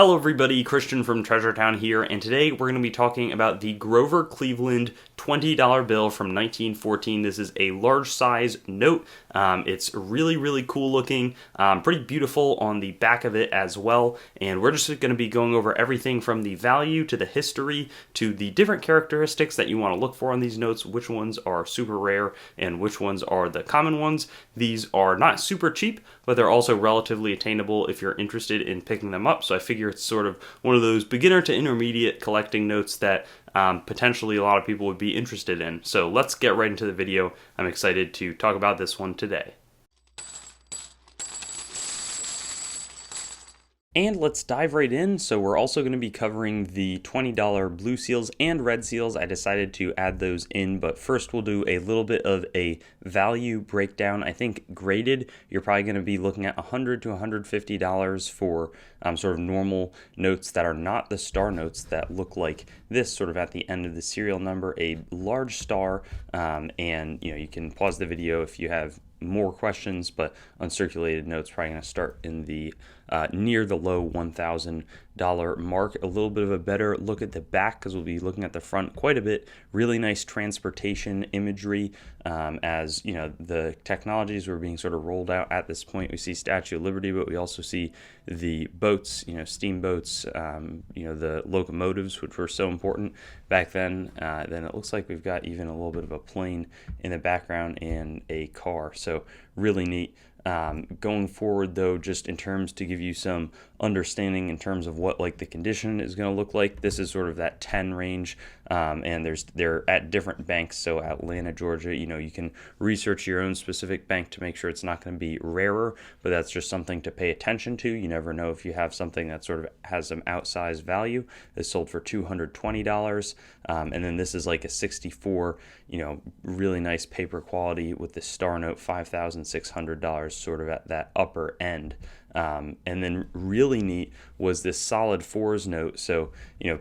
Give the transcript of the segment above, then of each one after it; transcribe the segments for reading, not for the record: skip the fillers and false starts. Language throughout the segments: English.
Hello everybody, Christian from Treasure Town here, and today we're going to be talking about the Grover Cleveland $20 bill from 1914. This is a large size note. It's really cool looking, pretty beautiful on the back of it as well, and we're just going to be going over everything from the value to the history to the different characteristics that you want to look for on these notes, which ones are super rare and which ones are the common ones. These are not super cheap, but they're also relatively attainable if you're interested in picking them up, so I figure it's sort of one of those beginner to intermediate collecting notes that potentially a lot of people would be interested in. So let's get right into the video. I'm excited to talk about this one today. And let's dive right in. So we're also going to be covering the $20 blue seals and red seals. I decided to add those in, but first we'll do a little bit of a value breakdown. I think graded, you're probably going to be looking at $100 to $150 for sort of normal notes that are not the star notes that look like this sort of at the end of the serial number, a large star, and you can pause the video if you have more questions, but uncirculated notes probably going to start in the near the low $1,000 mark. A little bit of a better look at the back because we'll be looking at the front quite a bit. Really nice transportation imagery as the technologies were being sort of rolled out at this point. We see Statue of Liberty, but we also see the boats, steamboats, the locomotives, which were so important back then. Then it looks like we've got even a little bit of a plane in the background and a car. So really neat. Going forward though, just in terms to give you some understanding in terms of what like the condition is going to look like, this is sort of that 10 range, and they're at different banks. So Atlanta, Georgia, you can research your own specific bank to make sure it's not going to be rarer, but that's just something to pay attention to. You never know if you have something that sort of has some outsized value. This sold for $220, and then this is like a 64, really nice paper quality with the star note, $5,600, sort of at that upper end. And then really neat was this solid fours note. So,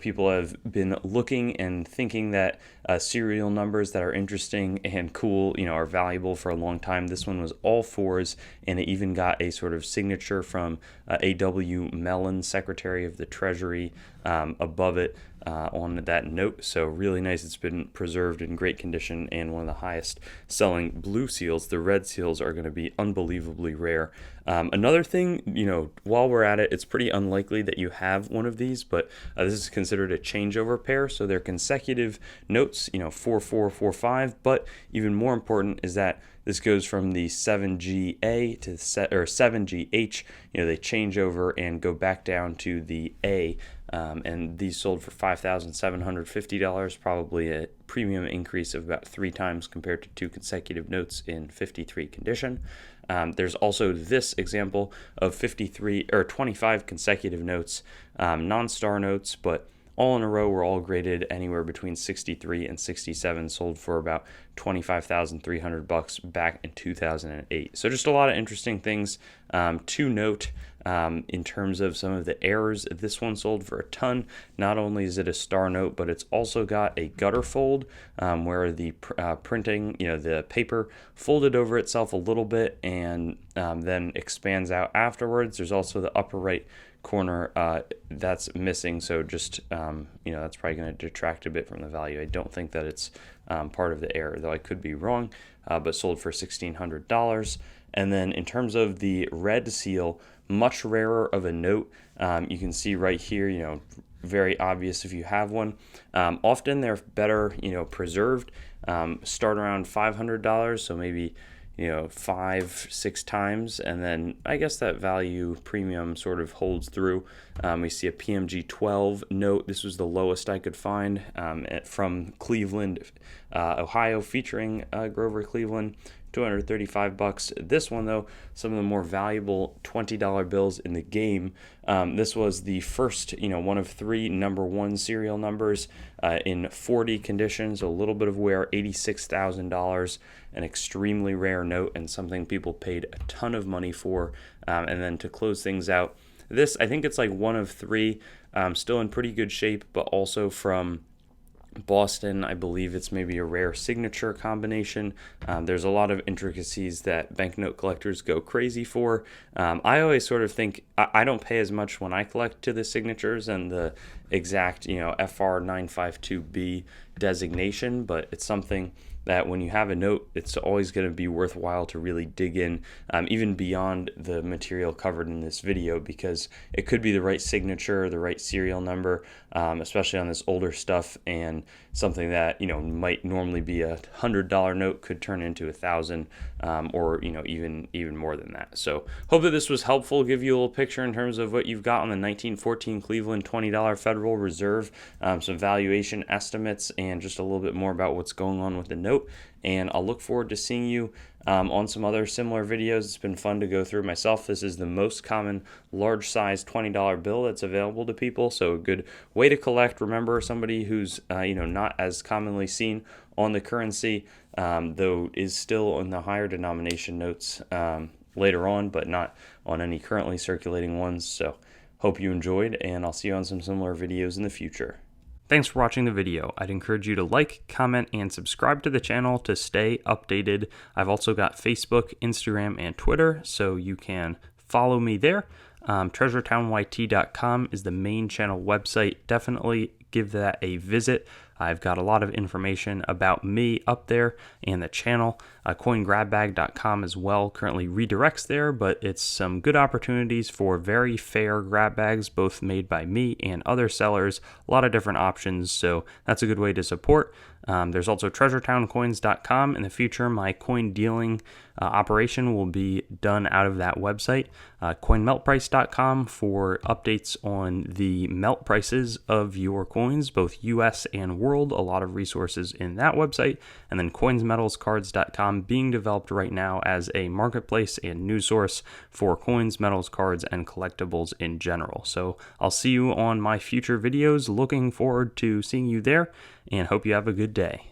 people have been looking and thinking that serial numbers that are interesting and cool, are valuable for a long time. This one was all fours, and it even got a sort of signature from A.W. Mellon, Secretary of the Treasury, above it on that note. So really nice. It's been preserved in great condition and one of the highest selling blue seals. The red seals are going to be unbelievably rare. Another thing, while we're at it, it's pretty unlikely that you have one of these, but this is considered a changeover pair. So they're consecutive notes, 4-4-4-5, but even more important is that this goes from the 7GA to 7GH. They change over and go back down to the A. And these sold for $5,750, probably a premium increase of about 3 times compared to 2 consecutive notes in 53 condition. There's also this example of 53 or 25 consecutive notes, non-star notes, but all in a row were all graded anywhere between 63 and 67, sold for about $25,300 back in 2008. So just a lot of interesting things to note in terms of some of the errors. This one sold for a ton. Not only is it a star note, but it's also got a gutter fold where the printing, the paper folded over itself a little bit and then expands out afterwards. There's also the upper right corner that's missing, so just that's probably going to detract a bit from the value. I don't think that it's part of the error, though I could be wrong, but sold for $1,600. And then in terms of the red seal, much rarer of a note. You can see right here, very obvious if you have one. Often they're better, preserved. Start around $500, so maybe 5-6 times, and then I guess that value premium sort of holds through. We see a PMG 12 note. This was the lowest I could find from Cleveland, Ohio, featuring Grover Cleveland. $235. This one, though, some of the more valuable $20 bills in the game. This was the first, one of 3 number 1 serial numbers in 40 conditions, a little bit of wear, $86,000, an extremely rare note and something people paid a ton of money for. And then to close things out, this, I think it's like one of 3, still in pretty good shape, but also from Boston, I believe it's maybe a rare signature combination. There's a lot of intricacies that banknote collectors go crazy for. I always sort of think I don't pay as much when I collect to the signatures and the exact, FR952B designation, but it's something that when you have a note, it's always going to be worthwhile to really dig in, even beyond the material covered in this video, because it could be the right signature, the right serial number, especially on this older stuff, and something that might normally be $100 note could turn into $1,000, or even more than that. So hope that this was helpful. Give you a little picture in terms of what you've got on the 1914 Cleveland $20 Federal Reserve, some valuation estimates, and just a little bit more about what's going on with the note. And I'll look forward to seeing you on some other similar videos. It's been fun to go through myself. This is the most common large size $20 bill that's available to people, so a good way to collect. Remember, somebody who's not as commonly seen on the currency, though is still in the higher denomination notes later on, but not on any currently circulating ones. So hope you enjoyed, and I'll see you on some similar videos in the future. Thanks for watching the video. I'd encourage you to like, comment, and subscribe to the channel to stay updated. I've also got Facebook, Instagram, and Twitter, so you can follow me there. TreasuretownYT.com is the main channel website. Definitely give that a visit. I've got a lot of information about me up there and the channel. CoinGrabBag.com as well currently redirects there, but it's some good opportunities for very fair grab bags, both made by me and other sellers. A lot of different options, so that's a good way to support. There's also TreasuretownCoins.com. In the future, my coin dealing operation will be done out of that website. CoinMeltPrice.com for updates on the melt prices of your coins, both US and world. A lot of resources in that website. And then CoinsMetalsCards.com, being developed right now as a marketplace and news source for coins, metals, cards, and collectibles in general. So I'll see you on my future videos. Looking forward to seeing you there, and hope you have a good day.